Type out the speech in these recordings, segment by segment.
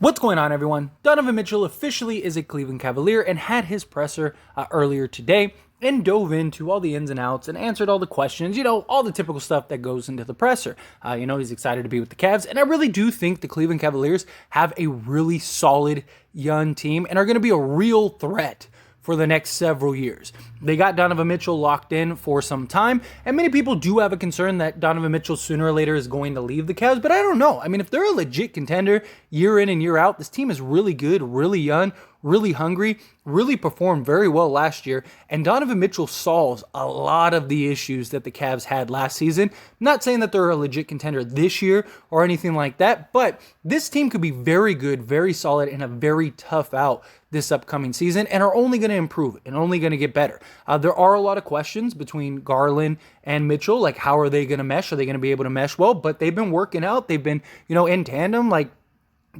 What's going on, everyone? Donovan Mitchell officially is a Cleveland Cavalier and had his presser earlier today and dove into all the ins and outs and answered all the questions, all the typical stuff that goes into the presser. He's excited to be with the Cavs, and I really do think the Cleveland Cavaliers have a really solid young team and are going to be a real threat for the next several years. They got Donovan Mitchell locked in for some time, and many people do have a concern that Donovan Mitchell sooner or later is going to leave the Cavs, but I don't know. I mean, if they're a legit contender year in and year out, this team is really good, really young, really hungry, really performed very well last year, and Donovan Mitchell solves a lot of the issues that the Cavs had last season. I'm not saying that they're a legit contender this year or anything like that, but this team could be very good, very solid, and a very tough out this upcoming season, and are only going to improve and only going to get better. There are a lot of questions between Garland and Mitchell, like how are they going to mesh? Are they going to be able to mesh well? But they've been working out. They've been, in tandem, like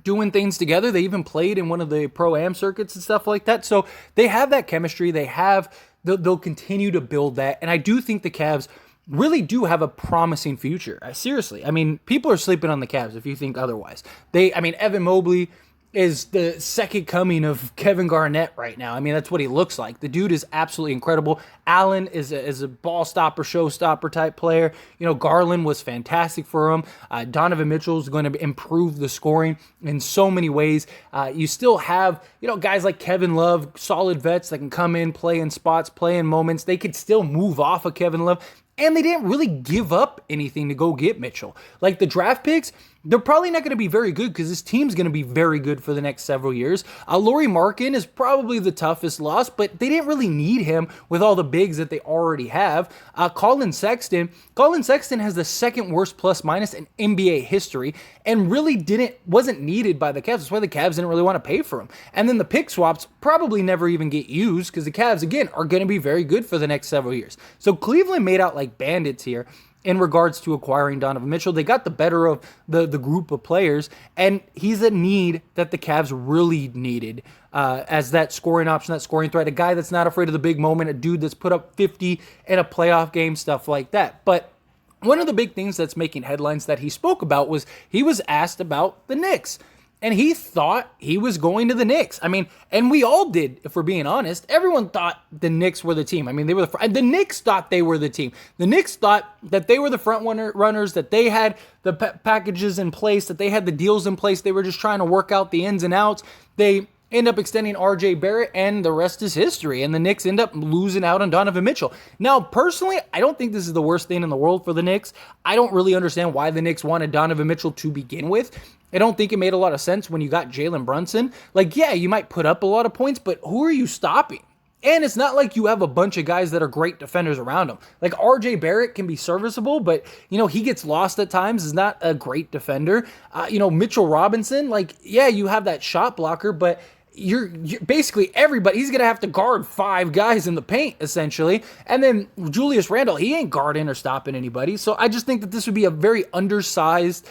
doing things together. They even played in one of the pro-am circuits and stuff like that. So they have that chemistry. They'll continue to build that. And I do think the Cavs really do have a promising future. Seriously. I mean, people are sleeping on the Cavs if you think otherwise. Evan Mobley is the second coming of Kevin Garnett right now. I mean, that's what he looks like. The dude is absolutely incredible. Allen is a ball stopper, showstopper type player. Garland was fantastic for him. Donovan Mitchell is going to improve the scoring in so many ways. You still have, guys like Kevin Love, solid vets that can come in, play in spots, play in moments. They could still move off of Kevin Love. And they didn't really give up anything to go get Mitchell. Like the draft picks, they're probably not going to be very good because this team's going to be very good for the next several years. Lauri Markkanen is probably the toughest loss, but they didn't really need him with all the bigs that they already have. Colin Sexton has the second worst plus minus in NBA history and really wasn't needed by the Cavs. That's why the Cavs didn't really want to pay for him. And then the pick swaps probably never even get used because the Cavs, again, are going to be very good for the next several years. So Cleveland made out like bandits here in regards to acquiring Donovan Mitchell. They got the better of the group of players, and he's a need that the Cavs really needed as that scoring option, that scoring threat, a guy that's not afraid of the big moment, a dude that's put up 50 in a playoff game, stuff like that. But one of the big things that's making headlines that he spoke about was he was asked about the Knicks. And he thought he was going to the Knicks. I mean, and we all did, if we're being honest. Everyone thought the Knicks were the team. I mean, they were the Knicks thought they were the team. The Knicks thought that they were the front runners, that they had the packages in place, that they had the deals in place. They were just trying to work out the ins and outs. They end up extending R.J. Barrett, and the rest is history. And the Knicks end up losing out on Donovan Mitchell. Now, personally, I don't think this is the worst thing in the world for the Knicks. I don't really understand why the Knicks wanted Donovan Mitchell to begin with. I don't think it made a lot of sense when you got Jalen Brunson. Like, yeah, you might put up a lot of points, but who are you stopping? And it's not like you have a bunch of guys that are great defenders around him. Like R.J. Barrett can be serviceable, but, he gets lost at times, is not a great defender. Mitchell Robinson, you have that shot blocker, but you're basically everybody. He's going to have to guard 5 guys in the paint, essentially. And then Julius Randle, he ain't guarding or stopping anybody. So I just think that this would be a very undersized,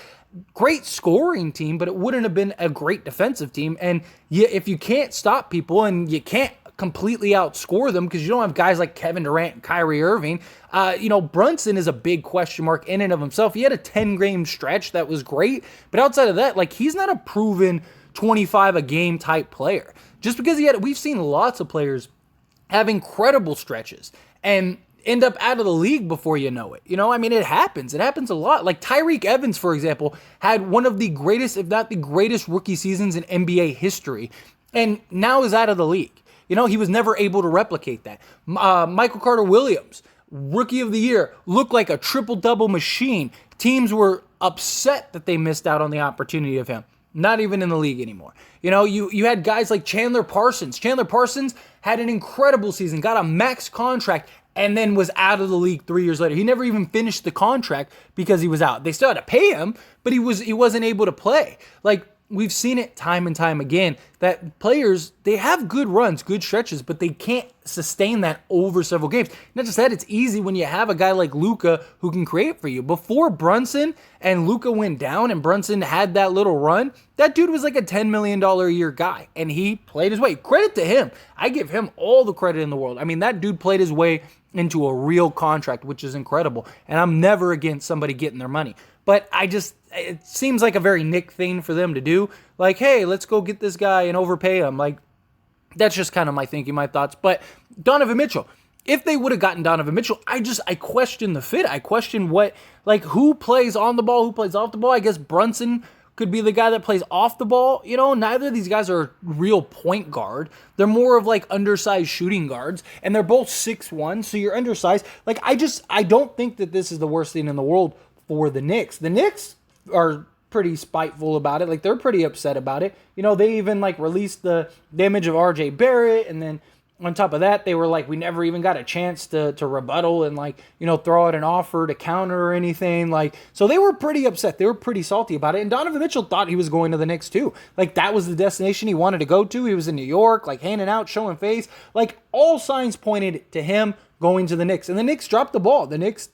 great scoring team, but it wouldn't have been a great defensive team. And if you can't stop people and you can't completely outscore them because you don't have guys like Kevin Durant and Kyrie Irving, Brunson is a big question mark in and of himself. He had a 10-game stretch that was great, but outside of that, he's not a proven 25 a game type player. Just because we've seen lots of players have incredible stretches and end up out of the league before you know it. It happens. It happens a lot. Like Tyreek Evans, for example, had one of the greatest, if not the greatest rookie seasons in NBA history, and now is out of the league. He was never able to replicate that. Michael Carter-Williams, rookie of the year, looked like a triple-double machine. Teams were upset that they missed out on the opportunity of him. Not even in the league anymore. You had guys like Chandler Parsons. Chandler Parsons had an incredible season, got a max contract, and then was out of the league 3 years later. He never even finished the contract because he was out. They still had to pay him, but he wasn't able to play. We've seen it time and time again that players, they have good runs, good stretches, but they can't sustain that over several games. Not just that, it's easy when you have a guy like Luka who can create for you. Before Brunson and Luka went down and Brunson had that little run, that dude was like a $10 million a year guy, and he played his way. Credit to him. I give him all the credit in the world. That dude played his way into a real contract, which is incredible, and I'm never against somebody getting their money. but it seems like a very Nick thing for them to do. Like, hey, let's go get this guy and overpay him. Like, that's just kind of my thinking, my thoughts. But Donovan Mitchell, if they would have gotten Donovan Mitchell, I question the fit. I question who plays on the ball, who plays off the ball. I guess Brunson could be the guy that plays off the ball. Neither of these guys are a real point guard. They're more of like undersized shooting guards, and they're both 6'1", so you're undersized. Like, I don't think that this is the worst thing in the world for the Knicks. The Knicks are pretty spiteful about it. Like, they're pretty upset about it. They even like released the image of RJ Barrett, and then on top of that, they were like, we never even got a chance to rebuttal and throw out an offer to counter or anything. Like, so they were pretty upset. They were pretty salty about it. And Donovan Mitchell thought he was going to the Knicks too. Like, that was the destination he wanted to go to. He was in New York, like handing out, showing face. Like, all signs pointed to him going to the Knicks. And the Knicks dropped the ball. The Knicks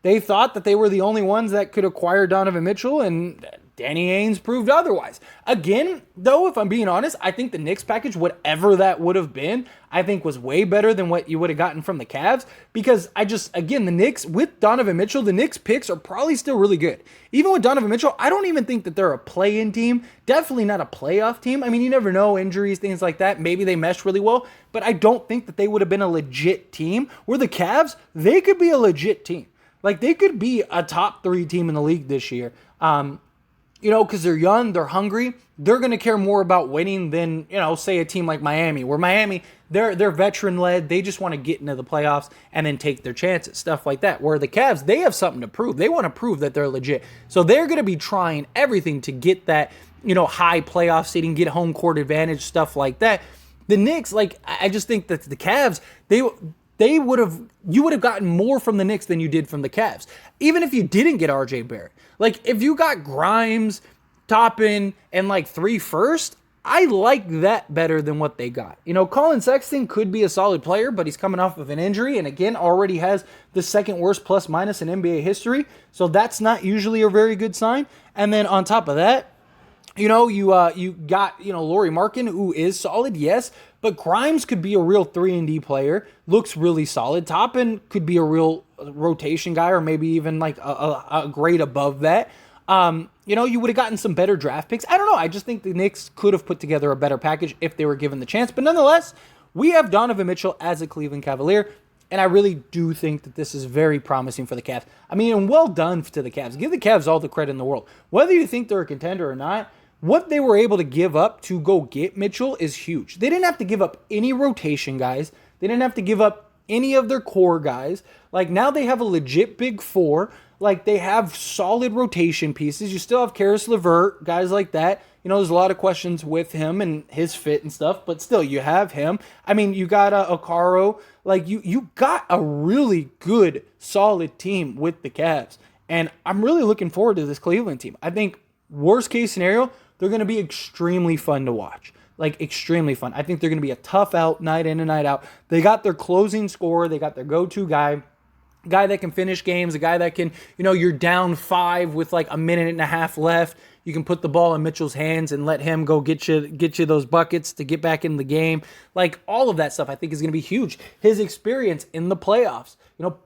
they thought that they were the only ones that could acquire Donovan Mitchell, and Danny Ainge proved otherwise. Again, though, if I'm being honest, I think the Knicks package, whatever that would have been, I think was way better than what you would have gotten from the Cavs, because the Knicks, with Donovan Mitchell, the Knicks picks are probably still really good. Even with Donovan Mitchell, I don't even think that they're a play-in team, definitely not a playoff team. I mean, you never know, injuries, things like that. Maybe they mesh really well, but I don't think that they would have been a legit team. Where the Cavs, they could be a legit team. Like, they could be a top 3 team in the league this year. Because they're young, they're hungry, they're going to care more about winning than, say a team like Miami, where Miami, they're veteran-led, they just want to get into the playoffs and then take their chances, stuff like that. Where the Cavs, they have something to prove. They want to prove that they're legit. So they're going to be trying everything to get that, high playoff seeding, get home court advantage, stuff like that. The Knicks, I just think that the Cavs, you would have gotten more from the Knicks than you did from the Cavs. Even if you didn't get RJ Barrett. Like, if you got Grimes, Toppin, and 3 first, I like that better than what they got. Colin Sexton could be a solid player, but he's coming off of an injury, and again, already has the second worst plus-minus in NBA history, so that's not usually a very good sign. And then on top of that, you got, Lauri Markkanen, who is solid, yes, but Grimes could be a real 3-and-D player, looks really solid. Toppin could be a real rotation guy, or maybe even a grade above that. You would have gotten some better draft picks. I don't know. I just think the Knicks could have put together a better package if they were given the chance. But nonetheless, we have Donovan Mitchell as a Cleveland Cavalier, and I really do think that this is very promising for the Cavs. I mean, and well done to the Cavs. Give the Cavs all the credit in the world. Whether you think they're a contender or not, what they were able to give up to go get Mitchell is huge. They didn't have to give up any rotation guys. They didn't have to give up any of their core guys. Like, now they have a legit big 4. Like, they have solid rotation pieces. You still have Karis LeVert, guys like that. There's a lot of questions with him and his fit and stuff, but still, you have him. I mean, you got Okaro. Like, you got a really good, solid team with the Cavs. And I'm really looking forward to this Cleveland team. I think, worst case scenario, they're going to be extremely fun to watch. Like, extremely fun. I think they're going to be a tough out, night in and night out. They got their closing scorer. They got their go-to guy that can finish games, a guy that can, you're down 5 with a minute and a half left. You can put the ball in Mitchell's hands and let him go get you those buckets to get back in the game. Like, all of that stuff I think is going to be huge. His experience in the playoffs,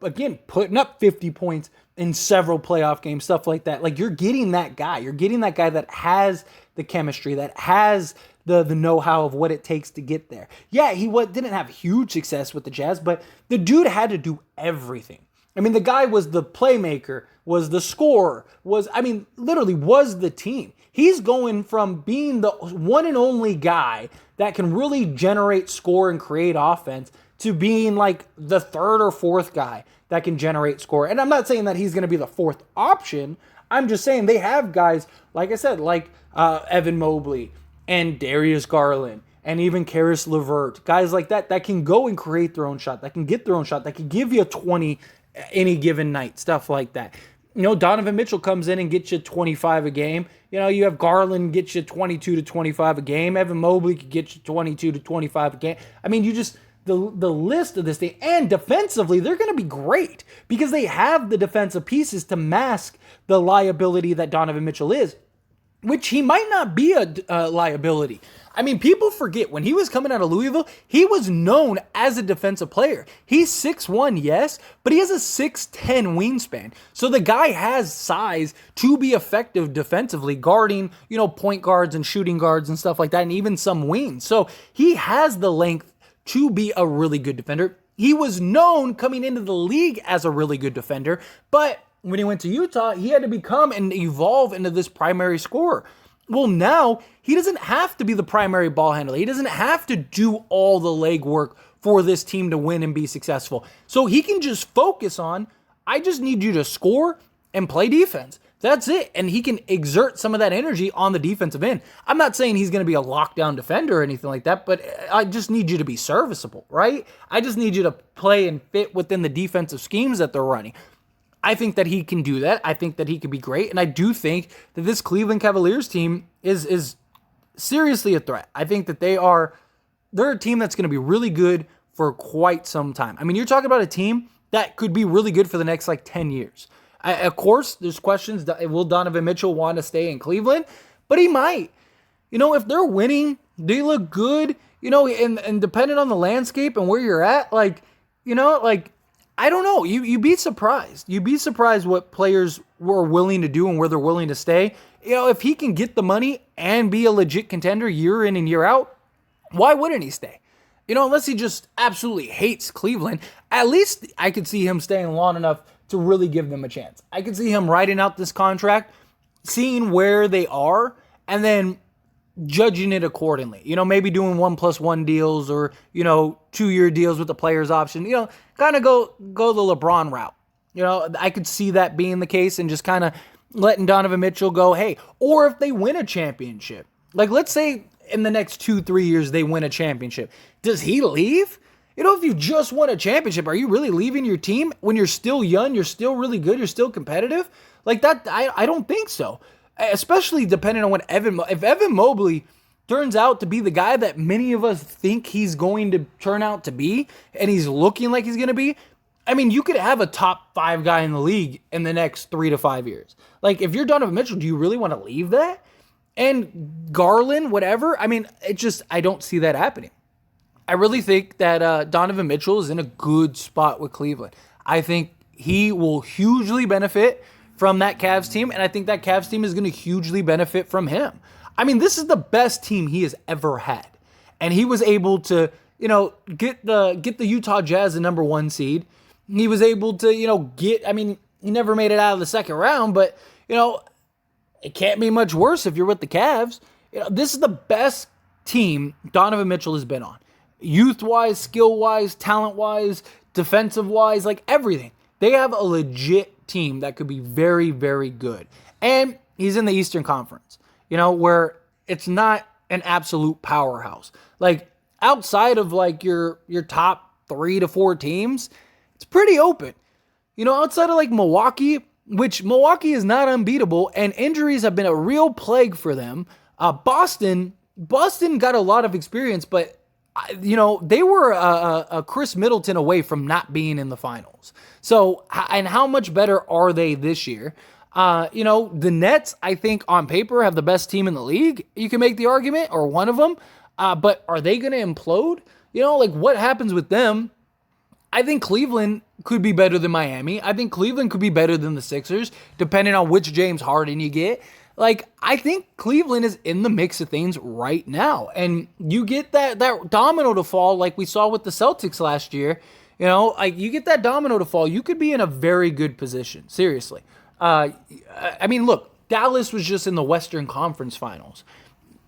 again, putting up 50 points in several playoff games, stuff like that. Like, you're getting that guy. You're getting that guy that has the chemistry, that has the know-how of what it takes to get there. Yeah, he didn't have huge success with the Jazz, but the dude had to do everything. I mean, the guy was the playmaker, was the scorer, literally was the team. He's going from being the one and only guy that can really generate score and create offense to being the 3rd or 4th guy that can generate score. And I'm not saying that he's going to be the 4th option. I'm just saying they have guys, like I said, Evan Mobley and Darius Garland and even Karis LeVert, guys like that can go and create their own shot, that can get their own shot, that can give you a 20 any given night, stuff like that. Donovan Mitchell comes in and gets you 25 a game. You have Garland get you 22 to 25 a game. Evan Mobley could get you 22 to 25 a game. I mean, the list of this thing, and defensively, they're going to be great because they have the defensive pieces to mask the liability that Donovan Mitchell is. which he might not be a liability. I mean, people forget when he was coming out of Louisville, he was known as a defensive player. He's 6'1", yes, but he has a 6'10" wingspan. So the guy has size to be effective defensively, guarding, point guards and shooting guards and stuff like that, and even some wings. So he has the length to be a really good defender. He was known coming into the league as a really good defender, but when he went to Utah, he had to become and evolve into this primary scorer. Well, now he doesn't have to be the primary ball handler. He doesn't have to do all the legwork for this team to win and be successful. So he can just focus on, I just need you to score and play defense. That's it. And he can exert some of that energy on the defensive end. I'm not saying he's going to be a lockdown defender or anything like that, but I just need you to be serviceable, right? I just need you to play and fit within the defensive schemes that they're running. I think that he can do that. I think that he could be great. And I do think that this Cleveland Cavaliers team is seriously a threat. I think that they're a team that's going to be really good for quite some time. I mean, you're talking about a team that could be really good for the next 10 years. Of course, there's questions. Will Donovan Mitchell want to stay in Cleveland? But he might. If they're winning, they look good, and depending on the landscape and where you're at, I don't know. You'd be surprised. You'd be surprised what players were willing to do and where they're willing to stay. If he can get the money and be a legit contender year in and year out, why wouldn't he stay? Unless he just absolutely hates Cleveland, at least I could see him staying long enough to really give them a chance. I could see him writing out this contract, seeing where they are, and then judging it accordingly. Maybe doing 1+1 deals or, 2-year deals with the player's option, kind of go the LeBron route. I could see that being the case and just kind of letting Donovan Mitchell go, hey, or if they win a championship, let's say in the next 2-3 years they win a championship, does he leave? If you just won a championship, are you really leaving your team when you're still young, you're still really good, you're still competitive? That, I don't think so. Especially depending on what if Evan Mobley turns out to be the guy that many of us think he's going to turn out to be, and he's looking like he's going to be, I mean, you could have a top 5 guy in the league in the next 3 to 5 years. If you're Donovan Mitchell, do you really want to leave that? And Garland, whatever, I mean, I don't see that happening. I really think that Donovan Mitchell is in a good spot with Cleveland. I think he will hugely benefit from that Cavs team, and I think that Cavs team is going to hugely benefit from him. I mean, this is the best team he has ever had, and he was able to, get the Utah Jazz the number 1 seed. He was able to, he never made it out of the second round, but it can't be much worse if you're with the Cavs. This is the best team Donovan Mitchell has been on, youth-wise, skill-wise, talent-wise, defensive-wise, everything. They have a legit team that could be very, very good. And he's in the Eastern Conference, where it's not an absolute powerhouse. Outside of your top 3 to 4 teams, it's pretty open. Outside of Milwaukee, which Milwaukee is not unbeatable, and injuries have been a real plague for them. Boston got a lot of experience, but they were a Chris Middleton away from not being in the finals. So, and how much better are they this year? The Nets, I think on paper have the best team in the league. You can make the argument, or one of them. But are they going to implode? What happens with them? I think Cleveland could be better than Miami. I think Cleveland could be better than the Sixers, depending on which James Harden you get. I think Cleveland is in the mix of things right now. And you get that domino to fall like we saw with the Celtics last year. You get that domino to fall, you could be in a very good position. Seriously. Look, Dallas was just in the Western Conference Finals.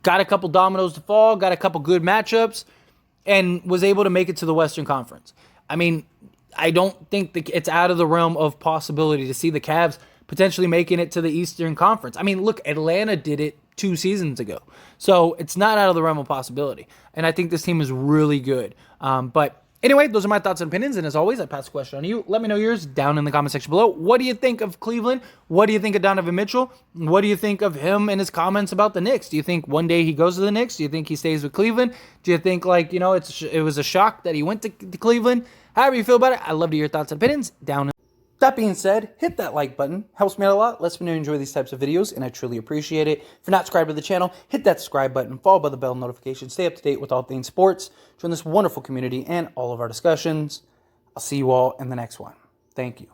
Got a couple dominoes to fall, got a couple good matchups, and was able to make it to the Western Conference. I don't think it's out of the realm of possibility to see the Cavs potentially making it to the Eastern Conference. Look, Atlanta did it 2 seasons ago. So it's not out of the realm of possibility. And I think this team is really good. But anyway, those are my thoughts and opinions. And as always, I pass the question on to you. Let me know yours down in the comment section below. What do you think of Cleveland? What do you think of Donovan Mitchell? What do you think of him and his comments about the Knicks? Do you think one day he goes to the Knicks? Do you think he stays with Cleveland? Do you think it was a shock that he went to Cleveland? However you feel about it, I'd love to hear your thoughts and opinions down in That being said, hit that like button. Helps me out a lot. Lets me know you enjoy these types of videos, and I truly appreciate it. If you're not subscribed to the channel, hit that subscribe button, followed by the bell notification. Stay up to date with all things sports. Join this wonderful community and all of our discussions. I'll see you all in the next one. Thank you.